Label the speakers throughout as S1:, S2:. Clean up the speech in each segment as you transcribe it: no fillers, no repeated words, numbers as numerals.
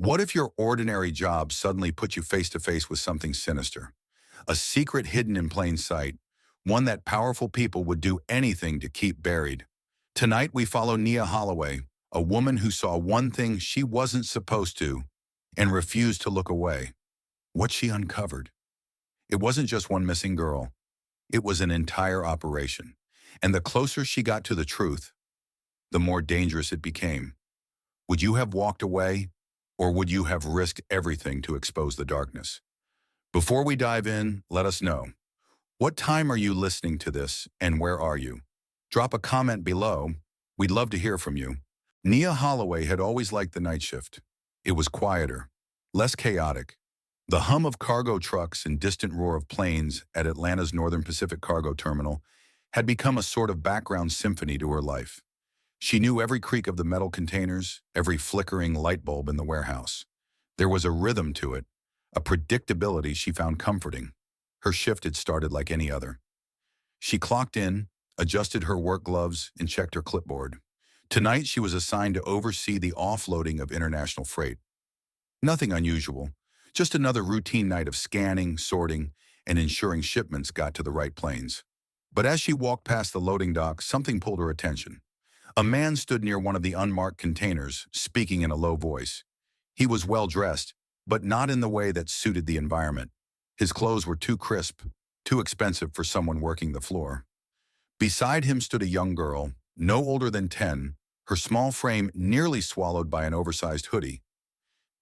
S1: What if your ordinary job suddenly put you face to face with something sinister? A secret hidden in plain sight, one that powerful people would do anything to keep buried. Tonight we follow Nia Holloway, a woman who saw one thing she wasn't supposed to and refused to look away. What she uncovered. It wasn't just one missing girl. It was an entire operation. And the closer she got to the truth, the more dangerous it became. Would you have walked away, or would you have risked everything to expose the darkness? Before we dive in, let us know. What time are you listening to this, and where are you? Drop a comment below. We'd love to hear from you. Nia Holloway had always liked the night shift. It was quieter, less chaotic. The hum of cargo trucks and distant roar of planes at Atlanta's Northern Pacific Cargo Terminal had become a sort of background symphony to her life. She knew every creak of the metal containers, every flickering light bulb in the warehouse. There was a rhythm to it, a predictability she found comforting. Her shift had started like any other. She clocked in, adjusted her work gloves, and checked her clipboard. Tonight she was assigned to oversee the offloading of international freight. Nothing unusual, just another routine night of scanning, sorting, and ensuring shipments got to the right planes. But as she walked past the loading dock, something pulled her attention. A man stood near one of the unmarked containers, speaking in a low voice. He was well-dressed, but not in the way that suited the environment. His clothes were too crisp, too expensive for someone working the floor. Beside him stood a young girl, no older than 10, her small frame nearly swallowed by an oversized hoodie.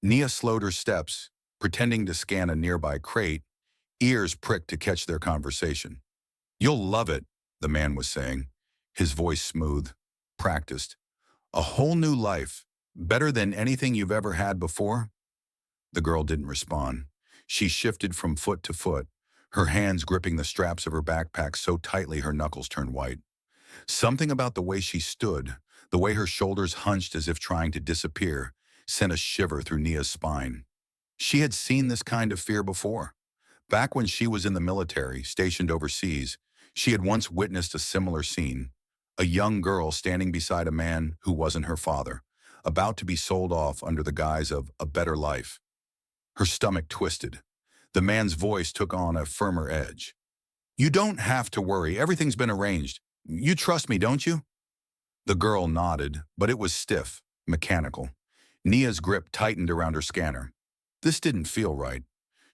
S1: Nia slowed her steps, pretending to scan a nearby crate, ears pricked to catch their conversation. "You'll love it," the man was saying, his voice smooth, practiced. "A whole new life, better than anything you've ever had before?" The girl didn't respond. She shifted from foot to foot, her hands gripping the straps of her backpack so tightly her knuckles turned white. Something about the way she stood, the way her shoulders hunched as if trying to disappear, sent a shiver through Nia's spine. She had seen this kind of fear before. Back when she was in the military, stationed overseas, she had once witnessed a similar scene. A young girl standing beside a man who wasn't her father, about to be sold off under the guise of a better life. Her stomach twisted. The man's voice took on a firmer edge. "You don't have to worry. Everything's been arranged. You trust me, don't you?" The girl nodded, but it was stiff, mechanical. Nia's grip tightened around her scanner. This didn't feel right.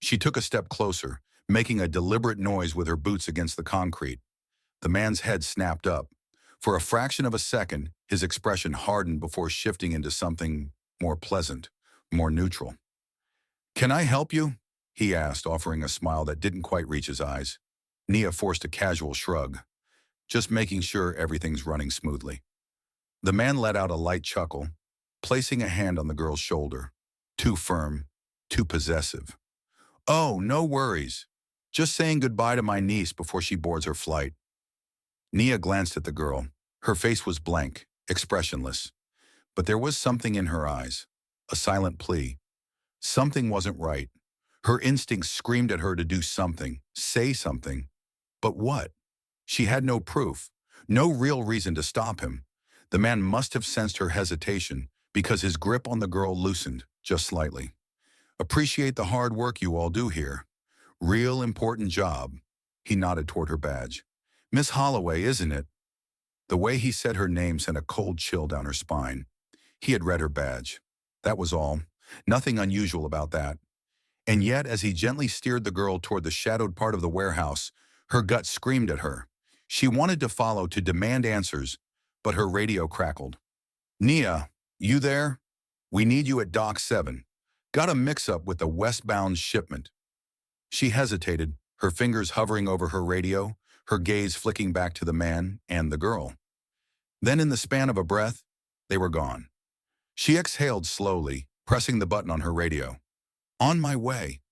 S1: She took a step closer, making a deliberate noise with her boots against the concrete. The man's head snapped up. For a fraction of a second, his expression hardened before shifting into something more pleasant, more neutral. "Can I help you?" he asked, offering a smile that didn't quite reach his eyes. Nia forced a casual shrug, just making sure everything's running smoothly. The man let out a light chuckle, placing a hand on the girl's shoulder. Too firm, too possessive. "Oh, no worries. Just saying goodbye to my niece before she boards her flight." Nia glanced at the girl. Her face was blank, expressionless. But there was something in her eyes, a silent plea. Something wasn't right. Her instincts screamed at her to do something, say something. But what? She had no proof, no real reason to stop him. The man must have sensed her hesitation because his grip on the girl loosened, just slightly. "Appreciate the hard work you all do here. Real important job." He nodded toward her badge. "Miss Holloway, isn't it?" The way he said her name sent a cold chill down her spine. He had read her badge. That was all. Nothing unusual about that. And yet, as he gently steered the girl toward the shadowed part of the warehouse, her gut screamed at her. She wanted to follow, to demand answers, but her radio crackled. "Nia, you there? We need you at Dock 7. Got a mix-up with the westbound shipment." She hesitated, her fingers hovering over her radio, her gaze flicking back to the man and the girl. Then in the span of a breath, they were gone. She exhaled slowly, pressing the button on her radio. "On my way."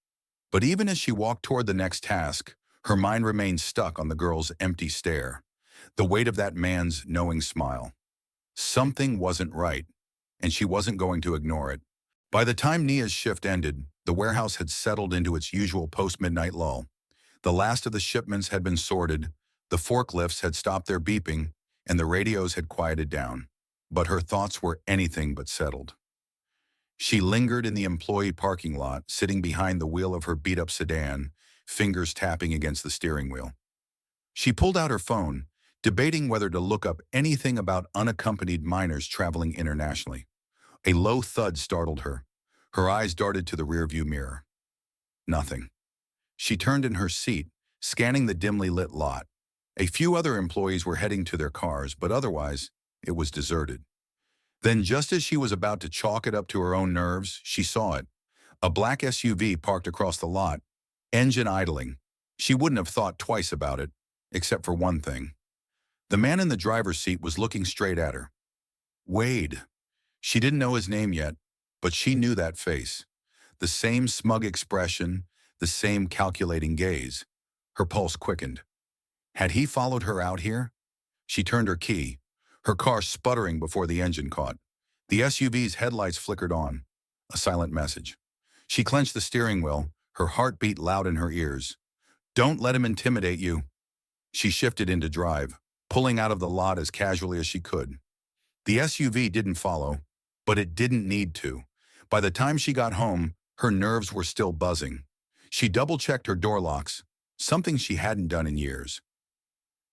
S1: But even as she walked toward the next task, her mind remained stuck on the girl's empty stare, the weight of that man's knowing smile. Something wasn't right, and she wasn't going to ignore it. By the time Nia's shift ended, the warehouse had settled into its usual post-midnight lull. The last of the shipments had been sorted, the forklifts had stopped their beeping, and the radios had quieted down. But her thoughts were anything but settled. She lingered in the employee parking lot, sitting behind the wheel of her beat-up sedan, fingers tapping against the steering wheel. She pulled out her phone, debating whether to look up anything about unaccompanied minors traveling internationally. A low thud startled her. Her eyes darted to the rearview mirror. Nothing. She turned in her seat, scanning the dimly lit lot. A few other employees were heading to their cars, but otherwise, it was deserted. Then, just as she was about to chalk it up to her own nerves, she saw it. A black SUV parked across the lot, engine idling. She wouldn't have thought twice about it, except for one thing. The man in the driver's seat was looking straight at her. Wade. She didn't know his name yet, but she knew that face. The same smug expression, the same calculating gaze. Her pulse quickened. Had he followed her out here? She turned her key, her car sputtering before the engine caught. The SUV's headlights flickered on. A silent message. She clenched the steering wheel, her heart beat loud in her ears. Don't let him intimidate you. She shifted into drive, pulling out of the lot as casually as she could. The SUV didn't follow, but it didn't need to. By the time she got home, her nerves were still buzzing. She double-checked her door locks, something she hadn't done in years.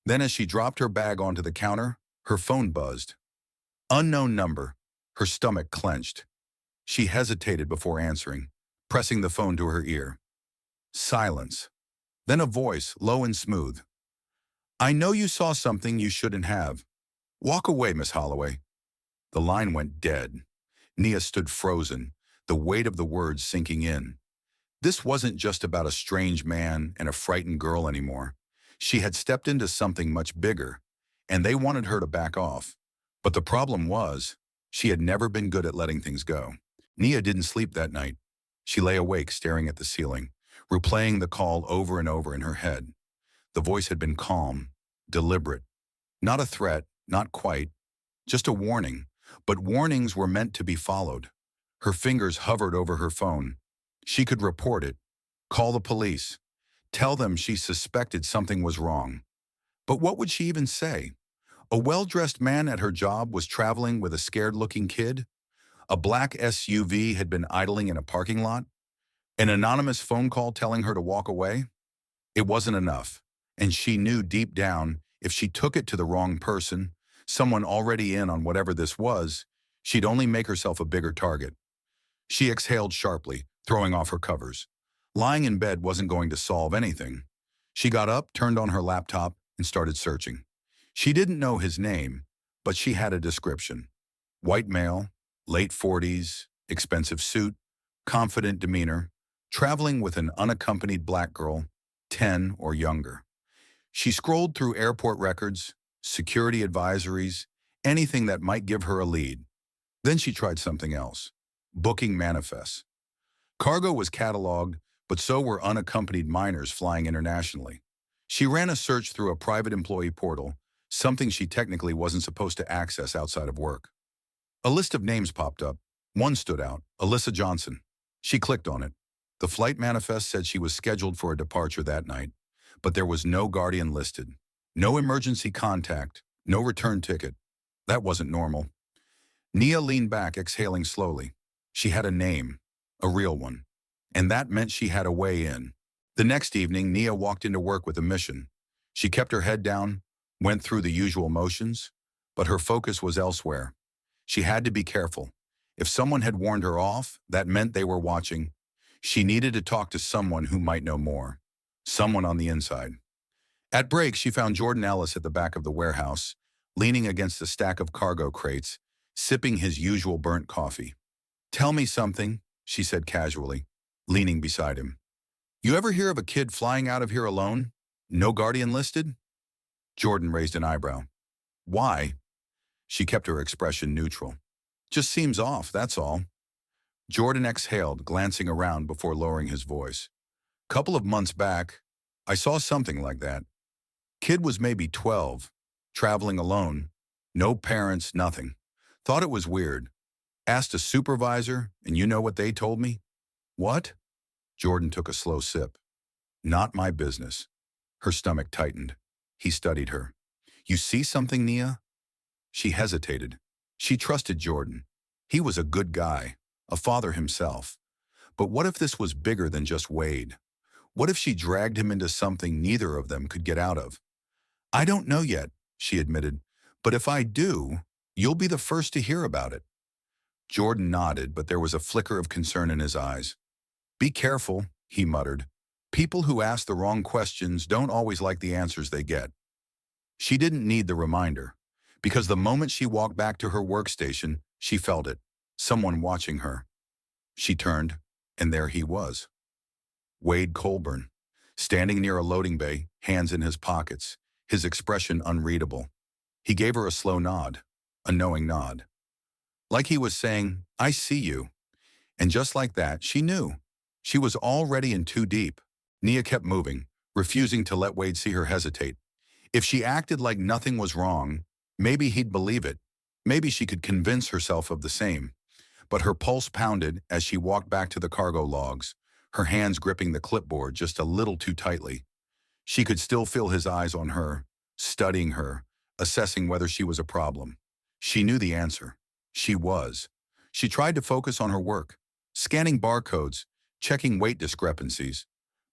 S1: Then as she dropped her bag onto the counter, her phone buzzed. Unknown number. Her stomach clenched. She hesitated before answering, pressing the phone to her ear. Silence. Then a voice, low and smooth. I know you saw something you shouldn't have. Walk away, Miss Holloway. The line went dead. Nia stood frozen, the weight of the words sinking in. This wasn't just about a strange man and a frightened girl anymore. She had stepped into something much bigger, and they wanted her to back off. But the problem was, she had never been good at letting things go. Nia didn't sleep that night. She lay awake staring at the ceiling, replaying the call over and over in her head. The voice had been calm, deliberate. Not a threat, not quite, just a warning. But warnings were meant to be followed. Her fingers hovered over her phone. She could report it, call the police, tell them she suspected something was wrong. But what would she even say? A well-dressed man at her job was traveling with a scared-looking kid? A black SUV had been idling in a parking lot? An anonymous phone call telling her to walk away? It wasn't enough, and she knew deep down if she took it to the wrong person, someone already in on whatever this was, she'd only make herself a bigger target. She exhaled sharply, throwing off her covers. Lying in bed wasn't going to solve anything. She got up, turned on her laptop, and started searching. She didn't know his name, but she had a description. White male, late 40s, expensive suit, confident demeanor, traveling with an unaccompanied black girl, 10 or younger. She scrolled through airport records, security advisories, anything that might give her a lead. Then she tried something else. Booking manifests. Cargo was cataloged, but so were unaccompanied minors flying internationally. She ran a search through a private employee portal, something she technically wasn't supposed to access outside of work. A list of names popped up. One stood out, Alyssa Johnson. She clicked on it. The flight manifest said she was scheduled for a departure that night, but there was no guardian listed. No emergency contact, no return ticket. That wasn't normal. Nia leaned back, exhaling slowly. She had a name, a real one, and that meant she had a way in. The next evening, Nia walked into work with a mission. She kept her head down, went through the usual motions, but her focus was elsewhere. She had to be careful. If someone had warned her off, that meant they were watching. She needed to talk to someone who might know more. Someone on the inside. At break, she found Jordan Ellis at the back of the warehouse, leaning against a stack of cargo crates, sipping his usual burnt coffee. Tell me something, she said casually, leaning beside him. You ever hear of a kid flying out of here alone? No guardian listed? Jordan raised an eyebrow. Why? She kept her expression neutral. Just seems off, that's all. Jordan exhaled, glancing around before lowering his voice. Couple of months back, I saw something like that. Kid was maybe 12, traveling alone, no parents, nothing. Thought it was weird. Asked a supervisor, and you know what they told me? What? Jordan took a slow sip. Not my business. Her stomach tightened. He studied her. You see something, Nia? She hesitated. She trusted Jordan. He was a good guy, a father himself. But what if this was bigger than just Wade? What if she dragged him into something neither of them could get out of? I don't know yet, she admitted, but if I do, you'll be the first to hear about it. Jordan nodded, but there was a flicker of concern in his eyes. Be careful, he muttered. People who ask the wrong questions don't always like the answers they get. She didn't need the reminder, because the moment she walked back to her workstation, she felt it, someone watching her. She turned, and there he was. Wade Colburn, standing near a loading bay, hands in his pockets, his expression unreadable. He gave her a slow nod, a knowing nod. Like he was saying, I see you. And just like that, she knew. She was already in too deep. Nia kept moving, refusing to let Wade see her hesitate. If she acted like nothing was wrong, maybe he'd believe it. Maybe she could convince herself of the same. But her pulse pounded as she walked back to the cargo logs, her hands gripping the clipboard just a little too tightly. She could still feel his eyes on her, studying her, assessing whether she was a problem. She knew the answer. She was. She tried to focus on her work, scanning barcodes, checking weight discrepancies.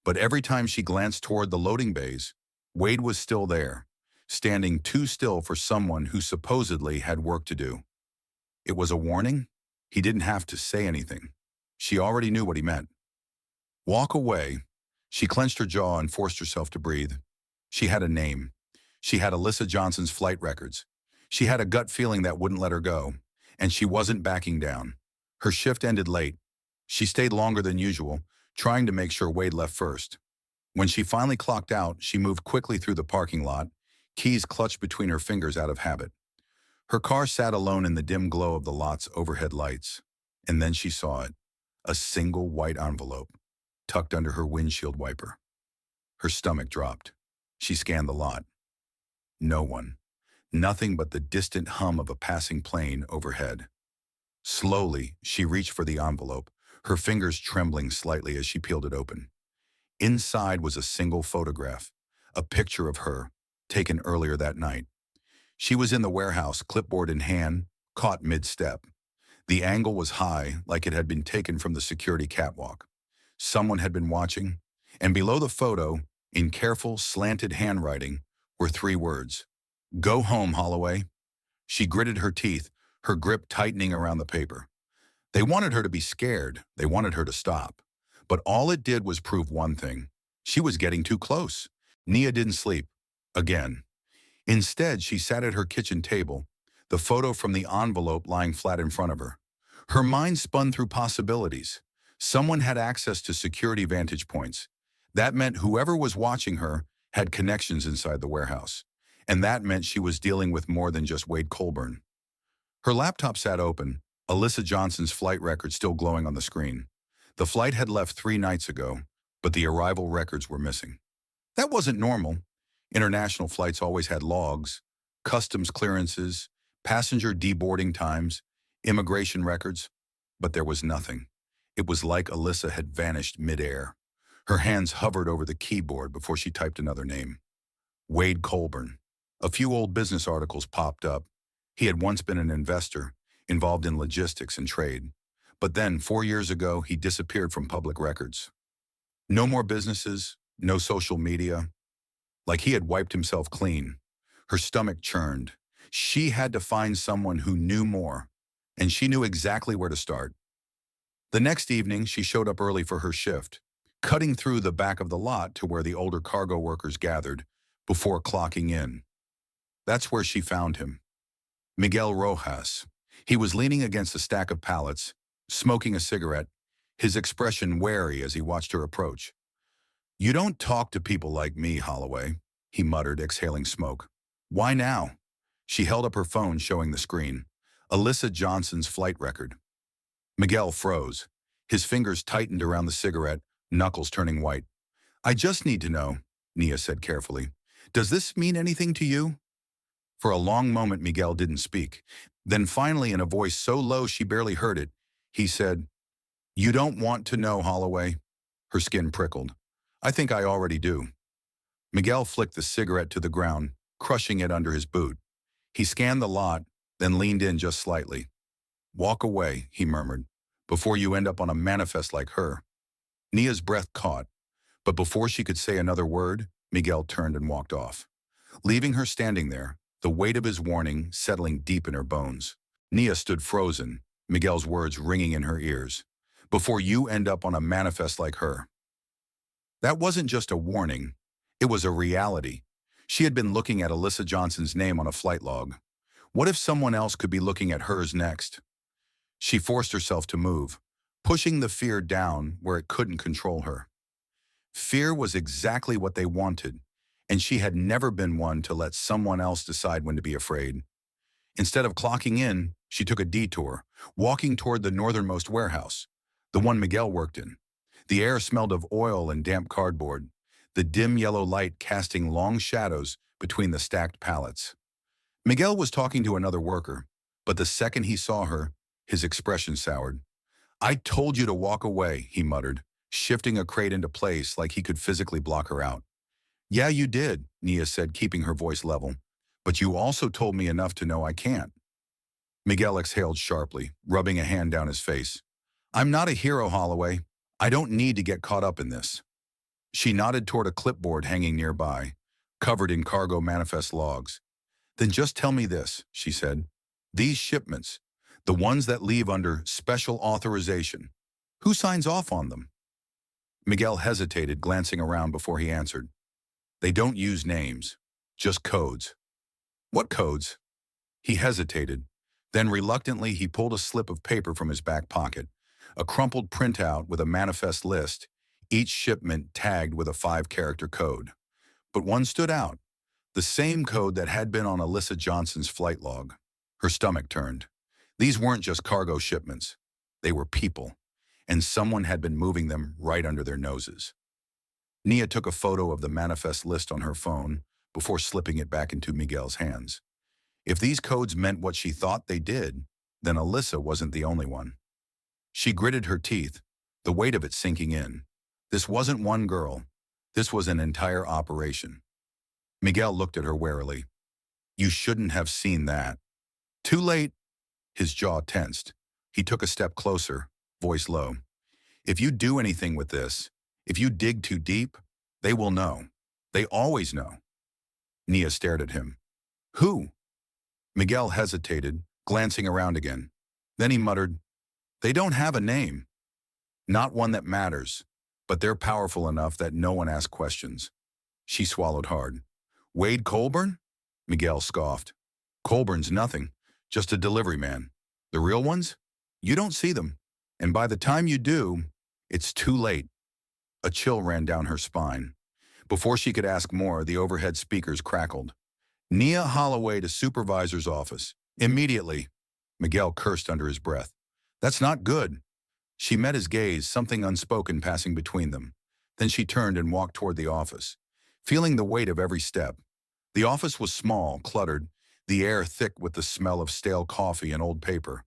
S1: But every time she glanced toward the loading bays, Wade was still there, standing too still for someone who supposedly had work to do. It was a warning? He didn't have to say anything. She already knew what he meant. Walk away. She clenched her jaw and forced herself to breathe. She had a name. She had Alyssa Johnson's flight records. She had a gut feeling that wouldn't let her go, and she wasn't backing down. Her shift ended late. She stayed longer than usual, trying to make sure Wade left first. When she finally clocked out, she moved quickly through the parking lot, keys clutched between her fingers out of habit. Her car sat alone in the dim glow of the lot's overhead lights. And then she saw it, a single white envelope, tucked under her windshield wiper. Her stomach dropped. She scanned the lot. No one. Nothing but the distant hum of a passing plane overhead. Slowly, she reached for the envelope, her fingers trembling slightly as she peeled it open. Inside was a single photograph, a picture of her, taken earlier that night. She was in the warehouse, clipboard in hand, caught mid-step. The angle was high, like it had been taken from the security catwalk. Someone had been watching, and below the photo, in careful, slanted handwriting, were 3 words. Go home, Holloway. She gritted her teeth, her grip tightening around the paper. They wanted her to be scared. They wanted her to stop. But all it did was prove one thing. She was getting too close. Nia didn't sleep. Again. Instead, she sat at her kitchen table, the photo from the envelope lying flat in front of her. Her mind spun through possibilities. Someone had access to security vantage points. That meant whoever was watching her had connections inside the warehouse. And that meant she was dealing with more than just Wade Colburn. Her laptop sat open, Alyssa Johnson's flight record still glowing on the screen. The flight had left 3 nights ago, but the arrival records were missing. That wasn't normal. International flights always had logs, customs clearances, passenger deboarding times, immigration records, but there was nothing. It was like Alyssa had vanished midair. Her hands hovered over the keyboard before she typed another name. Wade Colburn. A few old business articles popped up. He had once been an investor, involved in logistics and trade. But then, 4 years ago, he disappeared from public records. No more businesses, no social media. Like he had wiped himself clean. Her stomach churned. She had to find someone who knew more, and she knew exactly where to start. The next evening, she showed up early for her shift, cutting through the back of the lot to where the older cargo workers gathered before clocking in. That's where she found him. Miguel Rojas. He was leaning against a stack of pallets, smoking a cigarette, his expression wary as he watched her approach. You don't talk to people like me, Holloway, he muttered, exhaling smoke. Why now? She held up her phone, showing the screen. Alyssa Johnson's flight record. Miguel froze. His fingers tightened around the cigarette, knuckles turning white. I just need to know, Nia said carefully. Does this mean anything to you? For a long moment, Miguel didn't speak. Then finally, in a voice so low she barely heard it, he said, You don't want to know, Holloway. Her skin prickled. I think I already do. Miguel flicked the cigarette to the ground, crushing it under his boot. He scanned the lot, then leaned in just slightly. Walk away, he murmured. before you end up on a manifest like her. Nia's breath caught, but before she could say another word, Miguel turned and walked off, leaving her standing there, the weight of his warning settling deep in her bones. Nia stood frozen, Miguel's words ringing in her ears. Before you end up on a manifest like her. That wasn't just a warning, it was a reality. She had been looking at Alyssa Johnson's name on a flight log. What if someone else could be looking at hers next? She forced herself to move, pushing the fear down where it couldn't control her. Fear was exactly what they wanted, and she had never been one to let someone else decide when to be afraid. Instead of clocking in, she took a detour, walking toward the northernmost warehouse, the one Miguel worked in. The air smelled of oil and damp cardboard, the dim yellow light casting long shadows between the stacked pallets. Miguel was talking to another worker, but the second he saw her, his expression soured. "I told you to walk away," he muttered, shifting a crate into place like he could physically block her out. "Yeah, you did," Nia said, keeping her voice level. "But you also told me enough to know I can't." Miguel exhaled sharply, rubbing a hand down his face. "I'm not a hero, Holloway. I don't need to get caught up in this." She nodded toward a clipboard hanging nearby, covered in cargo manifest logs. "Then just tell me this," she said. "These shipments, the ones that leave under special authorization, who signs off on them?" Miguel hesitated, glancing around before he answered. "They don't use names, just codes." "What codes?" He hesitated. Then reluctantly he pulled a slip of paper from his back pocket, a crumpled printout with a manifest list, each shipment tagged with a 5-character code. But one stood out, the same code that had been on Alyssa Johnson's flight log. Her stomach turned. These weren't just cargo shipments. They were people, and someone had been moving them right under their noses. Nia took a photo of the manifest list on her phone before slipping it back into Miguel's hands. If these codes meant what she thought they did, then Alyssa wasn't the only one. She gritted her teeth, the weight of it sinking in. This wasn't one girl. This was an entire operation. Miguel looked at her warily. "You shouldn't have seen that." "Too late." His jaw tensed. He took a step closer, voice low. "If you do anything with this, if you dig too deep, they will know. They always know." Nia stared at him. "Who?" Miguel hesitated, glancing around again. Then he muttered, "They don't have a name. Not one that matters, but they're powerful enough that no one asks questions." She swallowed hard. "Wade Colburn?" Miguel scoffed. "Colburn's nothing, just a delivery man. The real ones? You don't see them. And by the time you do, it's too late." A chill ran down her spine. Before she could ask more, the overhead speakers crackled. "Nia Holloway to supervisor's office. Immediately." Miguel cursed under his breath. "That's not good." She met his gaze, something unspoken passing between them. Then she turned and walked toward the office, feeling the weight of every step. The office was small, cluttered, the air thick with the smell of stale coffee and old paper.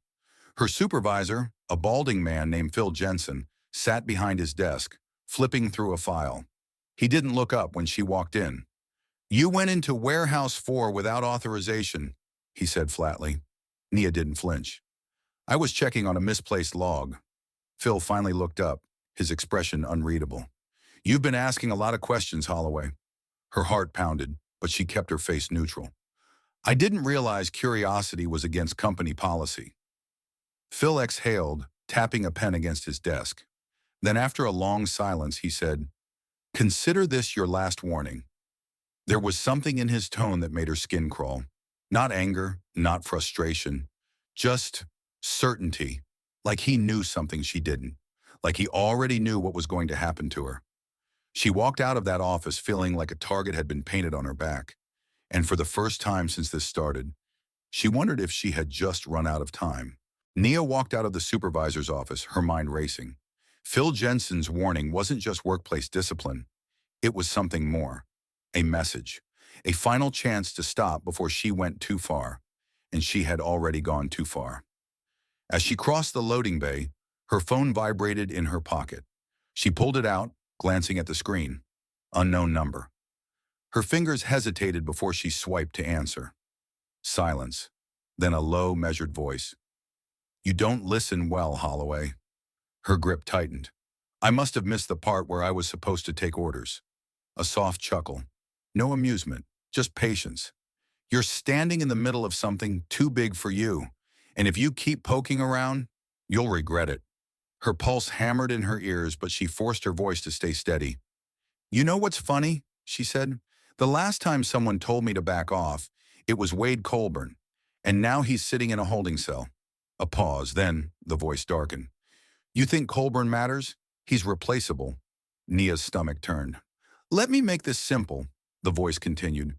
S1: Her supervisor, a balding man named Phil Jensen, sat behind his desk, flipping through a file. He didn't look up when she walked in. "You went into Warehouse 4 without authorization," he said flatly. Nia didn't flinch. "I was checking on a misplaced log." Phil finally looked up, his expression unreadable. "You've been asking a lot of questions, Holloway." Her heart pounded, but she kept her face neutral. "I didn't realize curiosity was against company policy." Phil exhaled, tapping a pen against his desk. Then after a long silence, he said, "Consider this your last warning." There was something in his tone that made her skin crawl. Not anger, not frustration, just certainty, like he knew something she didn't, like he already knew what was going to happen to her. She walked out of that office feeling like a target had been painted on her back, and for the first time since this started, she wondered if she had just run out of time. Nia walked out of the supervisor's office, her mind racing. Phil Jensen's warning wasn't just workplace discipline. It was something more. A message. A final chance to stop before she went too far. And she had already gone too far. As she crossed the loading bay, her phone vibrated in her pocket. She pulled it out, glancing at the screen. Unknown number. Her fingers hesitated before she swiped to answer. Silence. Then a low, measured voice. "You don't listen well, Holloway." Her grip tightened. I must have missed the part where I was supposed to take orders. A soft chuckle. No amusement, just patience. You're standing in the middle of something too big for you, and if you keep poking around, you'll regret it. Her pulse hammered in her ears, but she forced her voice to stay steady. You know what's funny? She said. The last time someone told me to back off, it was Wade Colburn, and now he's sitting in a holding cell. A pause, then the voice darkened. You think Colburn matters? He's replaceable. Nia's stomach turned. Let me make this simple, the voice continued.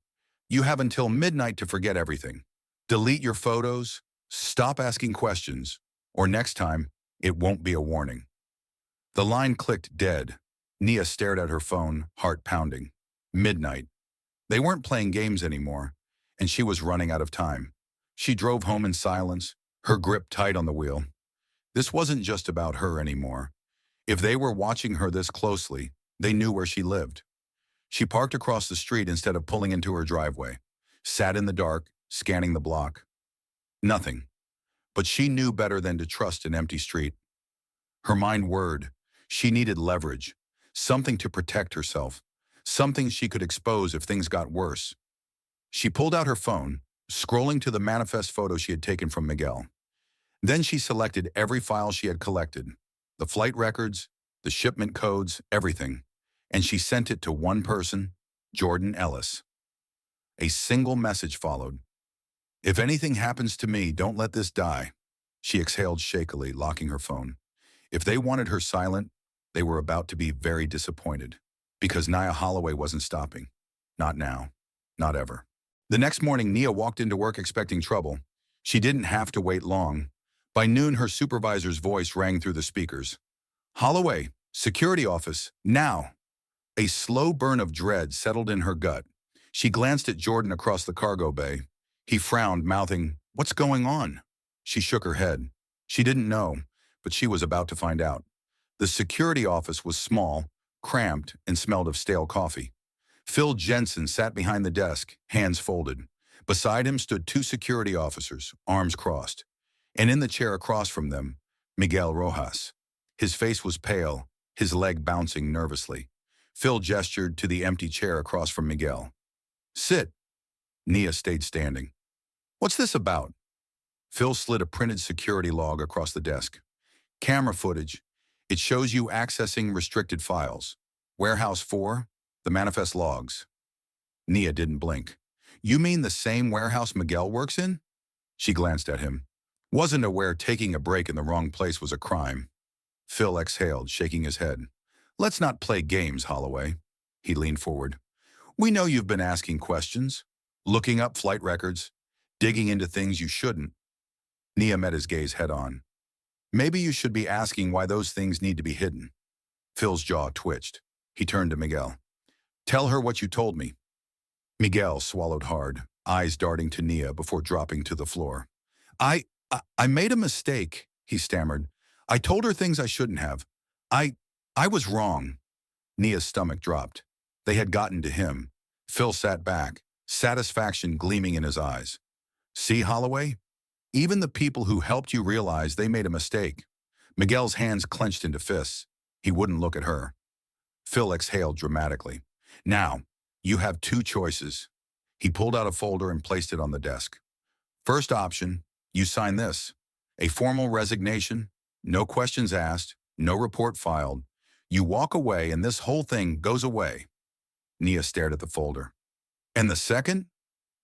S1: You have until midnight to forget everything. Delete your photos, stop asking questions, or next time, it won't be a warning. The line clicked dead. Nia stared at her phone, heart pounding. Midnight. They weren't playing games anymore, and she was running out of time. She drove home in silence, her grip tight on the wheel. This wasn't just about her anymore. If they were watching her this closely, they knew where she lived. She parked across the street instead of pulling into her driveway, sat in the dark, scanning the block. Nothing. But she knew better than to trust an empty street. Her mind whirred. She needed leverage, something to protect herself, something she could expose if things got worse. She pulled out her phone, scrolling to the manifest photo she had taken from Miguel. Then she selected every file she had collected, the flight records, the shipment codes, everything, and she sent it to one person, Jordan Ellis. A single message followed. If anything happens to me, don't let this die. She exhaled shakily, locking her phone. If they wanted her silent, they were about to be very disappointed, because Nia Holloway wasn't stopping. Not now. Not ever. The next morning, Nia walked into work expecting trouble. She didn't have to wait long. By noon, her supervisor's voice rang through the speakers. Holloway, security office, now. A slow burn of dread settled in her gut. She glanced at Jordan across the cargo bay. He frowned, mouthing, "What's going on?" She shook her head. She didn't know, but she was about to find out. The security office was small, cramped, and smelled of stale coffee. Phil Jensen sat behind the desk, hands folded. Beside him stood two security officers, arms crossed. And in the chair across from them, Miguel Rojas. His face was pale, his leg bouncing nervously. Phil gestured to the empty chair across from Miguel. Sit. Nia stayed standing. What's this about? Phil slid a printed security log across the desk. Camera footage. It shows you accessing restricted files. Warehouse 4, the manifest logs. Nia didn't blink. You mean the same warehouse Miguel works in? She glanced at him. Wasn't aware taking a break in the wrong place was a crime. Phil exhaled, shaking his head. Let's not play games, Holloway. He leaned forward. We know you've been asking questions, looking up flight records, digging into things you shouldn't. Nia met his gaze head on. Maybe you should be asking why those things need to be hidden. Phil's jaw twitched. He turned to Miguel. Tell her what you told me. Miguel swallowed hard, eyes darting to Nia before dropping to the floor. I made a mistake, he stammered. I told her things I shouldn't have. I was wrong. Nia's stomach dropped. They had gotten to him. Phil sat back, satisfaction gleaming in his eyes. See, Holloway? Even the people who helped you realize they made a mistake. Miguel's hands clenched into fists. He wouldn't look at her. Phil exhaled dramatically. Now, you have two choices. He pulled out a folder and placed it on the desk. First option, you sign this. A formal resignation, no questions asked, no report filed. You walk away and this whole thing goes away. Nia stared at the folder. And the second?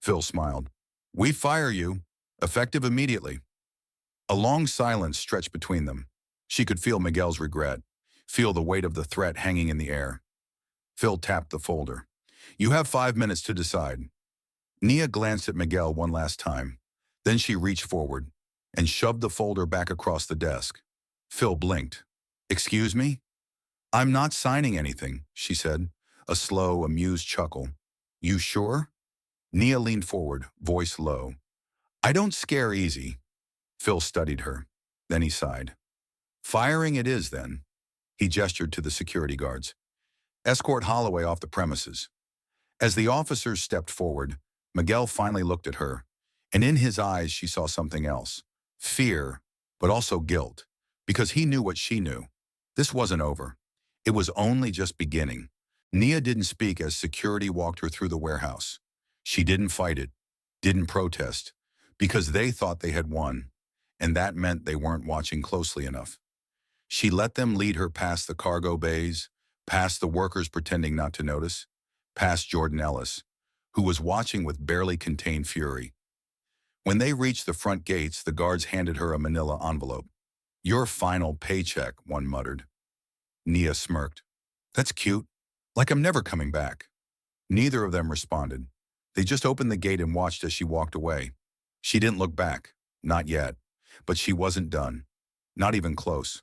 S1: Phil smiled. We fire you, effective immediately. A long silence stretched between them. She could feel Miguel's regret, feel the weight of the threat hanging in the air. Phil tapped the folder. You have 5 minutes to decide. Nia glanced at Miguel one last time. Then she reached forward and shoved the folder back across the desk. Phil blinked. Excuse me? I'm not signing anything, she said, a slow, amused chuckle. You sure? Nia leaned forward, voice low. I don't scare easy. Phil studied her. Then he sighed. Firing it is, then. He gestured to the security guards. Escort Holloway off the premises. As the officers stepped forward, Miguel finally looked at her, and in his eyes she saw something else. Fear, but also guilt, because he knew what she knew. This wasn't over. It was only just beginning. Nia didn't speak as security walked her through the warehouse. She didn't fight it, didn't protest, because they thought they had won, and that meant they weren't watching closely enough. She let them lead her past the cargo bays, past the workers pretending not to notice, past Jordan Ellis, who was watching with barely contained fury. When they reached the front gates, the guards handed her a manila envelope. "Your final paycheck," one muttered. Nia smirked. "That's cute. Like I'm never coming back." Neither of them responded. They just opened the gate and watched as she walked away. She didn't look back. Not yet. But she wasn't done. Not even close.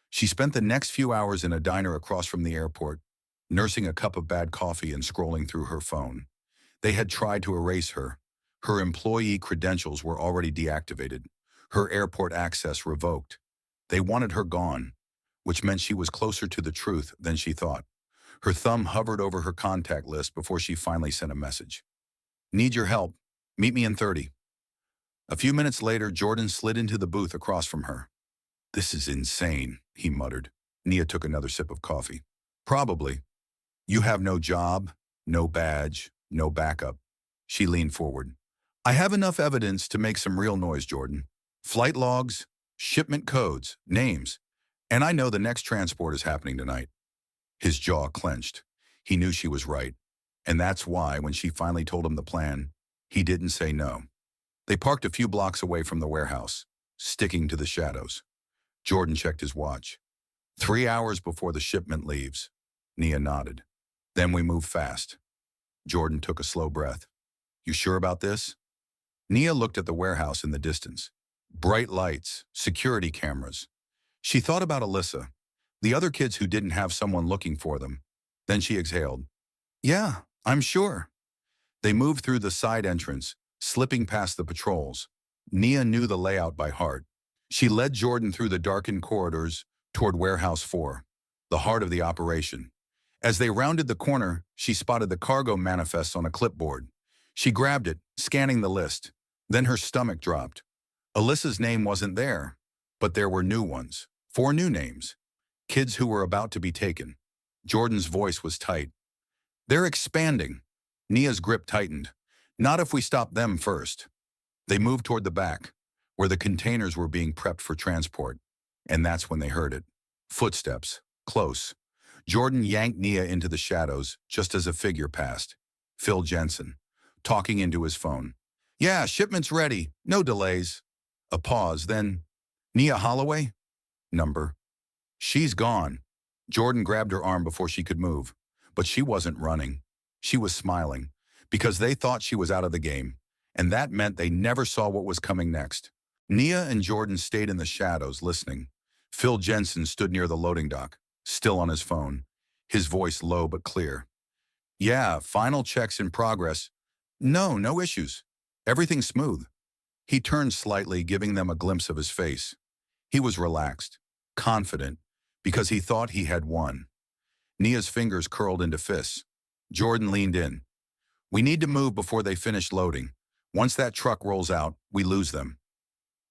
S1: She spent the next few hours in a diner across from the airport, nursing a cup of bad coffee and scrolling through her phone. They had tried to erase her. Her employee credentials were already deactivated. Her airport access revoked. They wanted her gone, which meant she was closer to the truth than she thought. Her thumb hovered over her contact list before she finally sent a message. "Need your help. Meet me in 30. A few minutes later, Jordan slid into the booth across from her. "This is insane," he muttered. Nia took another sip of coffee. "Probably. You have no job, no badge, no backup." She leaned forward. "I have enough evidence to make some real noise, Jordan. Flight logs, shipment codes, names. And I know the next transport is happening tonight." His jaw clenched. He knew she was right. And that's why, when she finally told him the plan, he didn't say no. They parked a few blocks away from the warehouse, sticking to the shadows. Jordan checked his watch. 3 hours before the shipment leaves. Nia nodded. "Then we move fast." Jordan took a slow breath. "You sure about this?" Nia looked at the warehouse in the distance. Bright lights, security cameras. She thought about Alyssa, the other kids who didn't have someone looking for them. Then she exhaled. "Yeah, I'm sure." They moved through the side entrance, slipping past the patrols. Nia knew the layout by heart. She led Jordan through the darkened corridors toward Warehouse 4, the heart of the operation. As they rounded the corner, she spotted the cargo manifests on a clipboard. She grabbed it, scanning the list. Then her stomach dropped. Alyssa's name wasn't there, but there were new ones. 4 new names. Kids who were about to be taken. Jordan's voice was tight. "They're expanding." Nia's grip tightened. "Not if we stop them first." They moved toward the back, where the containers were being prepped for transport. And that's when they heard it. Footsteps. Close. Jordan yanked Nia into the shadows just as a figure passed. Phil Jensen, talking into his phone. "Yeah, shipment's ready. No delays." A pause, then, "Nia Holloway?" Number. "She's gone." Jordan grabbed her arm before she could move. But she wasn't running. She was smiling, because they thought she was out of the game. And that meant they never saw what was coming next. Nia and Jordan stayed in the shadows, listening. Phil Jensen stood near the loading dock, still on his phone, his voice low but clear. "Yeah, final checks in progress. No issues. Everything's smooth." He turned slightly, giving them a glimpse of his face. He was relaxed, confident, because he thought he had won. Nia's fingers curled into fists. Jordan leaned in. "We need to move before they finish loading. Once that truck rolls out, we lose them."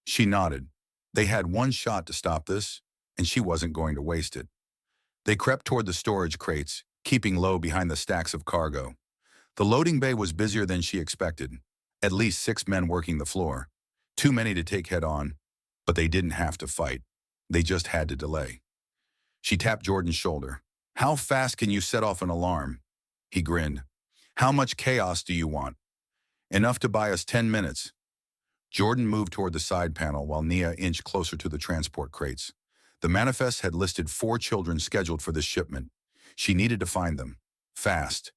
S1: She nodded. They had one shot to stop this, and she wasn't going to waste it. They crept toward the storage crates, keeping low behind the stacks of cargo. The loading bay was busier than she expected. At least 6 men working the floor. Too many to take head on, but they didn't have to fight. They just had to delay. She tapped Jordan's shoulder. "How fast can you set off an alarm?" He grinned. "How much chaos do you want?" "Enough to buy us 10 minutes. Jordan moved toward the side panel while Nia inched closer to the transport crates. The manifest had listed 4 children scheduled for this shipment. She needed to find them. Fast.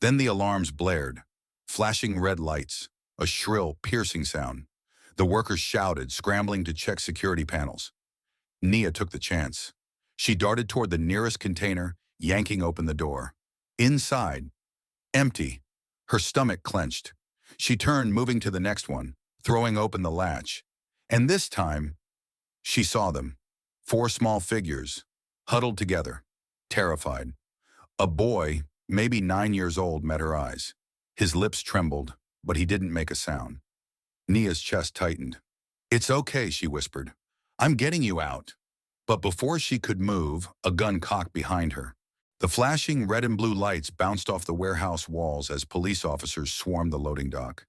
S1: Then the alarms blared. Flashing red lights. A shrill, piercing sound. The workers shouted, scrambling to check security panels. Nia took the chance. She darted toward the nearest container, yanking open the door. Inside. Empty. Her stomach clenched. She turned, moving to the next one, throwing open the latch. And this time, she saw them. 4 small figures, huddled together, terrified. A boy, maybe 9 years old, met her eyes. His lips trembled, but he didn't make a sound. Nia's chest tightened. "It's okay," she whispered. "I'm getting you out." But before she could move, a gun cocked behind her. The flashing red and blue lights bounced off the warehouse walls as police officers swarmed the loading dock.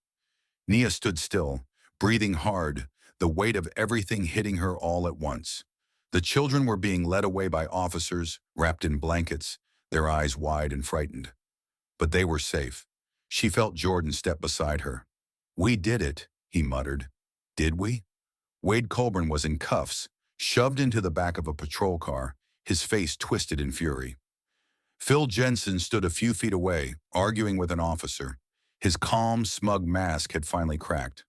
S1: Nia stood still, breathing hard, the weight of everything hitting her all at once. The children were being led away by officers, wrapped in blankets, their eyes wide and frightened. But they were safe. She felt Jordan step beside her. "We did it," he muttered. "Did we?" Wade Colburn was in cuffs, shoved into the back of a patrol car, his face twisted in fury. Phil Jensen stood a few feet away, arguing with an officer. His calm, smug mask had finally cracked.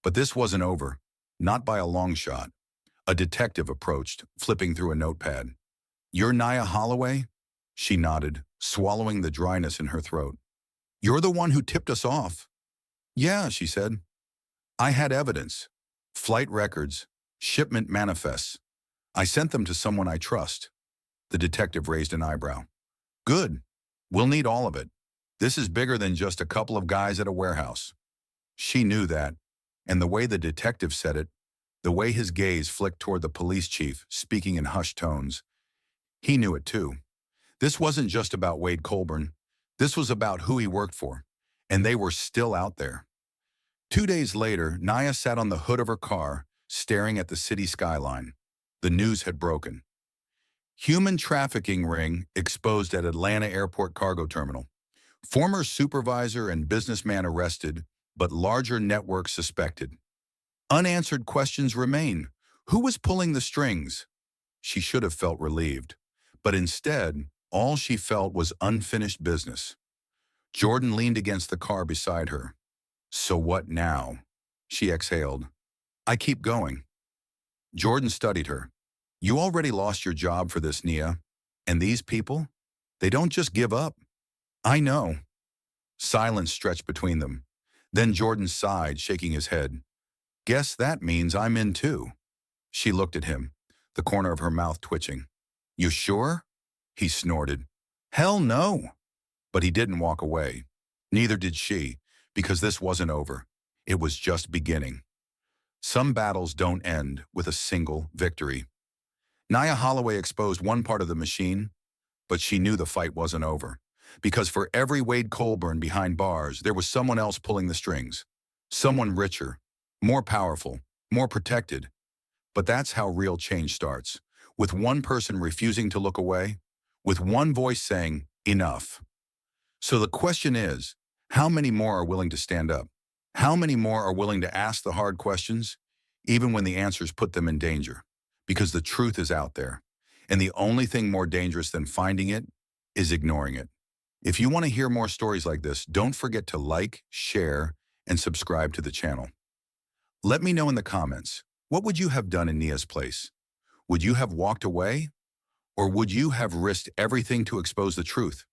S1: But this wasn't over, not by a long shot. A detective approached, flipping through a notepad. "You're Nia Holloway?" She nodded, swallowing the dryness in her throat. "You're the one who tipped us off." "Yeah," she said. "I had evidence. Flight records, shipment manifests. I sent them to someone I trust." The detective raised an eyebrow. "Good. We'll need all of it. This is bigger than just a couple of guys at a warehouse." She knew that, and the way the detective said it, the way his gaze flicked toward the police chief, speaking in hushed tones, he knew it too. This wasn't just about Wade Colburn. This was about who he worked for, and they were still out there. 2 days later, Nia sat on the hood of her car, staring at the city skyline. The news had broken. Human trafficking ring exposed at Atlanta Airport Cargo Terminal. Former supervisor and businessman arrested, but larger network suspected. Unanswered questions remain. Who was pulling the strings? She should have felt relieved. But instead, all she felt was unfinished business. Jordan leaned against the car beside her. "So what now?" She exhaled. "I keep going." Jordan studied her. "You already lost your job for this, Nia. And these people? They don't just give up." "I know." Silence stretched between them. Then Jordan sighed, shaking his head. "Guess that means I'm in too." She looked at him, the corner of her mouth twitching. "You sure?" He snorted. "Hell no." But he didn't walk away. Neither did she, because this wasn't over. It was just beginning. Some battles don't end with a single victory. Nia Holloway exposed one part of the machine, but she knew the fight wasn't over. Because for every Wade Colburn behind bars, there was someone else pulling the strings. Someone richer, more powerful, more protected. But that's how real change starts. With one person refusing to look away, with one voice saying, "Enough." So the question is, how many more are willing to stand up? How many more are willing to ask the hard questions, even when the answers put them in danger? Because the truth is out there. And the only thing more dangerous than finding it is ignoring it. If you want to hear more stories like this, don't forget to like, share, and subscribe to the channel. Let me know in the comments, what would you have done in Nia's place? Would you have walked away? Or would you have risked everything to expose the truth?